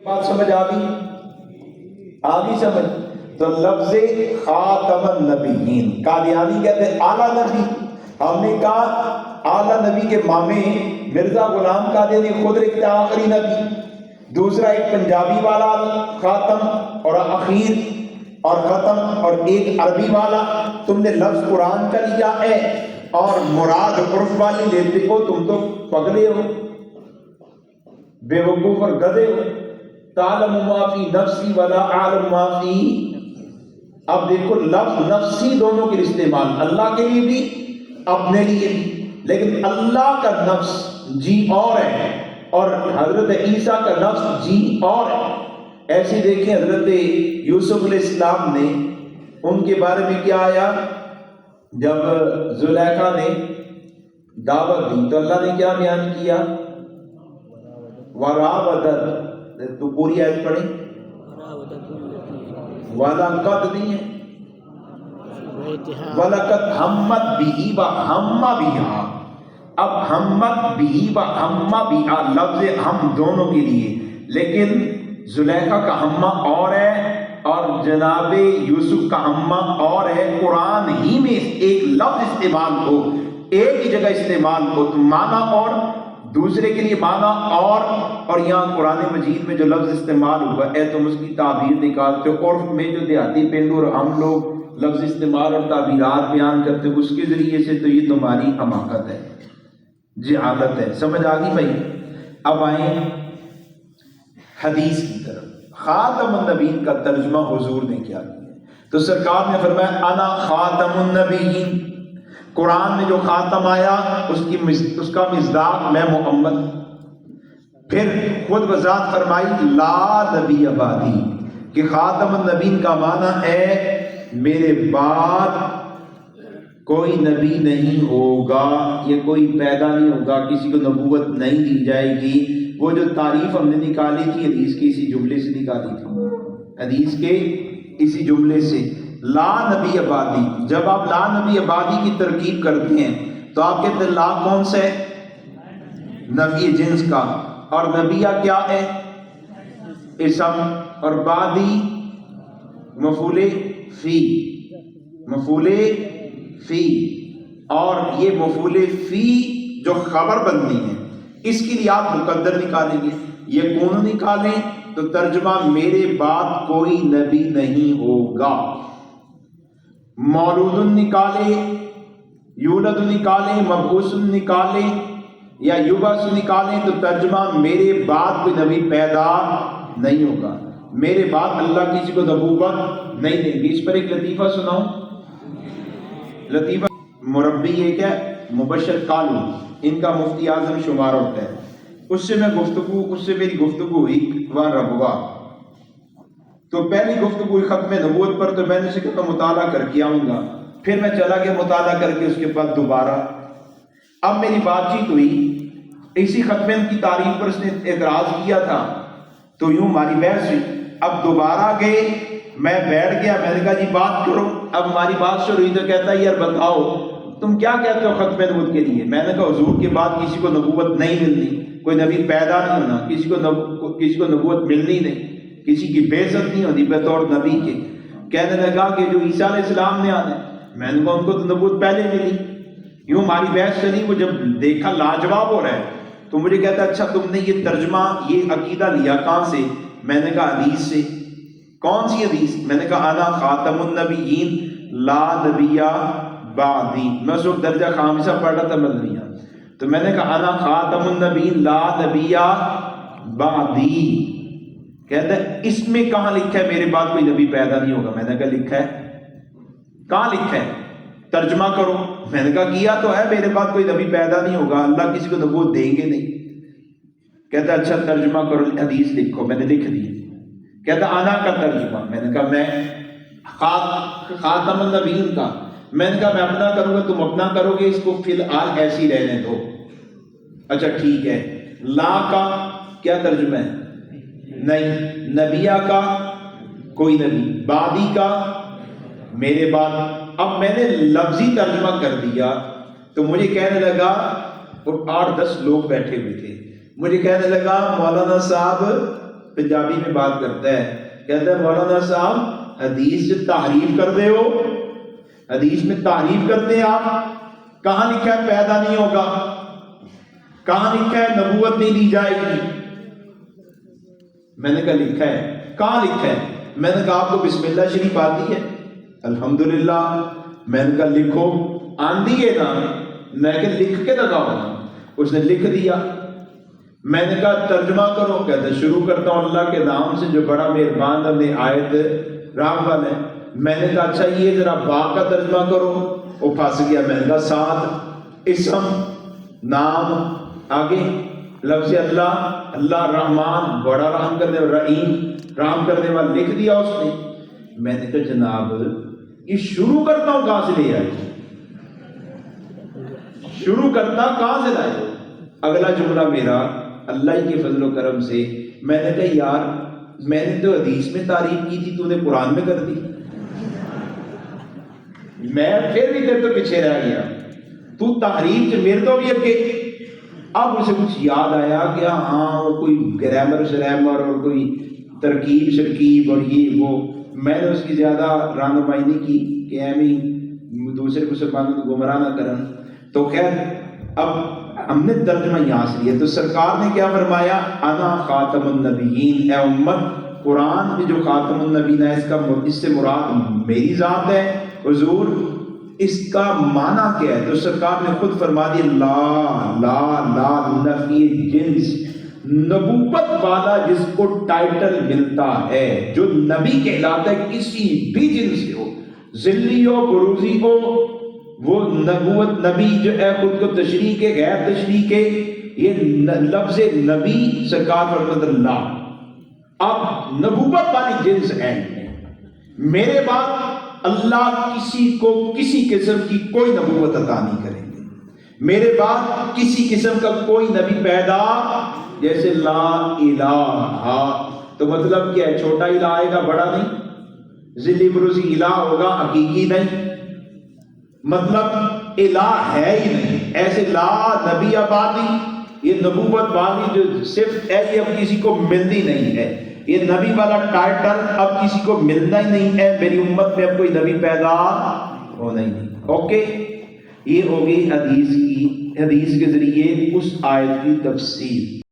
بات سمجھ آ گئی سمجھ؟ تو لفظ خاتم النبیین، قادیانی کہتے ہیں اعلیٰ نبی، ہم نے کہا اعلیٰ نبی کے مامے مرزا غلام قادیانی خود لکھتے ہیں آخری نبی، دوسرا ایک پنجابی والا خاتم اور اخیر اور ختم، اور ایک عربی والا۔ تم نے لفظ قرآن کا لیا ہے اور مراد عرف والی لیتے ہو، تم تو پگلے ہو، بے وقوف اور گدھے ہو۔ تعلم ما فی نفسی ولا اعلم ما فی، اب دیکھو لفظ نفسی دونوں کے استعمال، اللہ کے لیے بھی اپنے لیے بھی، لیکن اللہ کا نفس جی اور ہے اور حضرت عیسیٰ کا نفس جی اور ہے۔ ایسے دیکھیں حضرت یوسف علیہ السلام نے، ان کے بارے میں کیا آیا، جب زلیخا نے دعوت دی تو اللہ نے کیا بیان کیا، وراودت، تو پوری آیت پڑھیں، وَلَقَدْ دی ہے، وَلَقَدْ ہمت بِهِ وَهَمَّ بِهَا، اب ہمت بِهِ وَهَمَّ بِهَا لفظ ہم دونوں کے لیے، لیکن زلیخا کا ہمہ اور ہے اور جناب یوسف کا ہمہ اور ہے۔ قرآن ہی میں ایک لفظ استعمال ہو، ایک ہی جگہ استعمال ہو تو معنی اور، دوسرے کے لیے معنی اور یہاں قرآن مجید میں جو لفظ استعمال ہوا ہے تم اس کی تعبیر نکالتے ہو، عرف میں جو دیہاتی پینڈو اور ہم لوگ لفظ استعمال اور تعبیرات بیان کرتے ہو اس کے ذریعے سے، تو یہ تمہاری حماقت ہے، جہالت ہے۔ سمجھ آ گئی بھائی؟ اب آئیں حدیث کی طرف۔ خاتم النبیین کا ترجمہ حضور نے کیا کیا؟ تو سرکار نے فرمایا انا خاتم النبیین، قرآن میں جو خاتم آیا اس کا مصداق میں محمد۔ پھر خود وضاحت فرمائی لا نبی بعدی، کہ خاتم النبیین کا معنی ہے میرے بعد کوئی نبی نہیں ہوگا، یہ کوئی پیدا نہیں ہوگا، کسی کو نبوت نہیں دی جائے گی۔ وہ جو تعریف ہم نے نکالی تھی حدیث کے اسی جملے سے نکالی تھی، حدیث کے اسی جملے سے، لا نبی بعدی۔ جب آپ لا نبی بعدی کی ترکیب کرتے ہیں تو آپ کہتے ہیں لا کون سے؟ نفی جنس کا، اور نبیہ کیا ہے؟ اسم، اور بعدی مفعول فی، مفعول فی، اور یہ مفعول فی جو خبر بننی ہے اس کے لیے آپ مقدر نکالیں گے، یہ کون نکالیں تو ترجمہ میرے بعد کوئی نبی نہیں ہوگا۔ مولود نکالے، یولد نکالیں، مبعوث نکالیں یا یبعث نکالیں تو ترجمہ میرے بعد کوئی نبی پیدا نہیں ہوگا، میرے بعد اللہ کسی کو نبوت نہیں دیں گے۔ اس پر ایک لطیفہ سناؤں، لطیفہ مربی ایک ہے مبشر کالو، ان کا مفتی اعظم شمار ہوتا ہے، اس سے میری گفتگو ہوئی ربوا، تو پہلی گفتگو ہوئی ختم نبوت پر، تو میں نے اسے کہا مطالعہ کر کے آؤں گا، پھر میں چلا گیا مطالعہ کر کے، اس کے بعد دوبارہ اب میری بات چیت ہوئی، اسی ختم کی تعریف پر اس نے اعتراض کیا تھا، تو یوں ہماری بحث ہوئی۔ اب دوبارہ گئے، میں بیٹھ گیا، میں نے کہا جی بات کرو، اب ہماری بات شروع ہوئی تو کہتا ہے یار بتاؤ تم کیا کہتے ہو ختم نبوت کے لیے؟ میں نے کہا حضور کے بعد کسی کو نبوت نہیں ملنی، کوئی نبی پیدا نہیں ہونا، کسی کو نبوت ملنی نہیں، کسی کی بے عزت نہیں ہوتی بطور نبی کے۔ کہنے لگا کہ جو عیسیٰ علیہ السلام نے آنا ہے، میں نے کہا ان کو تو نبوت پہلے ملی۔ یوں ہماری بحث چلی، وہ جب دیکھا لاجواب ہو رہا ہے تو مجھے کہتا اچھا تم نے یہ ترجمہ یہ عقیدہ لیا کہاں سے؟ میں نے کہا حدیث سے۔ کون سی حدیث؟ میں نے کہا انا خاتم النبیین لا نبیہ بعدی، میں اس وقت درجہ خامسہ پڑھ رہا تھا مدنیہ، تو میں نے کہا انا خاتم النبیین لا نبیہ بعدی، کہتا ہے اس میں کہاں لکھا ہے میرے بعد کوئی نبی پیدا نہیں ہوگا؟ میں نے کہا لکھا ہے، کہاں لکھا ہے؟ ترجمہ کرو۔ میں نے کہا کیا تو ہے، میرے بعد کوئی نبی پیدا نہیں ہوگا، اللہ کسی کو نبوت دیں گے نہیں۔ کہتا اچھا ترجمہ کرو، حدیث لکھو۔ میں نے لکھ دی۔ کہتا انا کا ترجمہ، میں نے کہا میں خاتم النبیین کا، میں نے کہا میں اپنا کروں گا تم اپنا کرو گے، اس کو فی الحال ایسی رہنے دو۔ اچھا ٹھیک ہے۔ لا کا کیا ترجمہ ہے؟ نہیں۔ نبیہ کا کوئی نبی، بعدی کا میرے بعد۔ اب میں نے لفظی ترجمہ کر دیا تو مجھے کہنے لگا، اور 8-10 لوگ بیٹھے ہوئے تھے، مجھے کہنے لگا مولانا صاحب پنجابی میں بات کرتا ہے، کہتا ہے مولانا صاحب حدیث سے تحریف کر دے ہو، حدیث میں تحریف کرتے ہیں آپ، کہاں لکھا ہے پیدا نہیں ہوگا، کہاں لکھا ہے نبوت نہیں دی جائے گی؟ میں نے کہا لکھا ہے، کہاں لکھا ہے؟ میں نے کہا آپ کو بسم اللہ شریف آتی ہے؟ الحمدللہ۔ میں نے کہا لکھو، آندھی ہے نا؟ میں کہ لکھ کے لگاؤ۔ اس نے لکھ دیا۔ میں نے کہا ترجمہ کرو، کہتے شروع کرتا ہوں اللہ کے نام سے جو بڑا مہربان اور نہایت رحم والا ہے۔ میں نے کہا اچھا یہ ذرا با کا ترجمہ کرو، وہ پھنس گیا۔ میں نے کہا ساتھ اسم نام آگے لفظ اللہ، اللہ رحمان بڑا رحم کرنے والا، رحیم رحم کرنے والا لکھ دیا اس نے۔ میں نے کہا جناب یہ شروع کرتا ہوں کہاں سے لے آئے؟ شروع کرتا کہاں سے لائے؟ اگلا جملہ میرا اللہ کے فضل و کرم سے، میں نے کہا یار میں نے تو حدیث میں تعریف کی تھی، تو نے قرآن میں کر دی۔ میں پھر بھی تیرے تو پیچھے رہ گیا، تو تعریف سے میرے تو بھی اگے۔ اب اسے کچھ یاد آیا کہ ہاں وہ کوئی گرامر شرامر اور کوئی ترکیب شرکیب اور یہ وہ، میں نے اس کی زیادہ رہنمائی نہیں کی کہ ایمی دوسرے مسلمانوں کو گمراہ نہ کریں۔ تو خیر اب ہم نے ترجمہ یہاں سے لیا، تو سرکار نے کیا فرمایا؟ انا خاتم النبیین، اے امت قرآن میں جو خاتم النبیین ہے اس سے مراد میری ذات ہے۔ حضور اس کا معنی کیا ہے؟ تو سرکار نے خود فرما دی لا لا لا نفی جنس، نبوت والا جس کو ٹائٹل ملتا ہے، جو نبی کہلاتا ہے کسی بھی جنس سے ہو، ذلی ہو بروزی ہو، وہ نبوت نبی جو ہے خود کو تشریح کے غیر تشریح کے، یہ لفظ نبی سرکار فرماتے اللہ۔ اب نبوت والی جنس ہے، میرے بعد اللہ کسی کو کسی قسم کی کوئی نبوت عطا نہیں کریں گے، میرے بعد کسی قسم کا کوئی نبی پیدا، جیسے لا الہ، تو مطلب کیا ہے؟ چھوٹا الہ آئے گا بڑا نہیں، ذلی بروزی الہ ہوگا حقیقی نہیں، مطلب الہ ہے ہی نہیں۔ ایسے لا نبی آبادی، یہ نبوت والی جو صرف ہے یہ اب کسی کو ملتی نہیں ہے، یہ نبی والا ٹائٹل اب کسی کو ملنا ہی نہیں ہے، میری امت میں اب کوئی نبی پیدا ہونا ہی نہیں۔ اوکے، یہ ہوگی حدیث کے ذریعے اس آیت کی تفسیر۔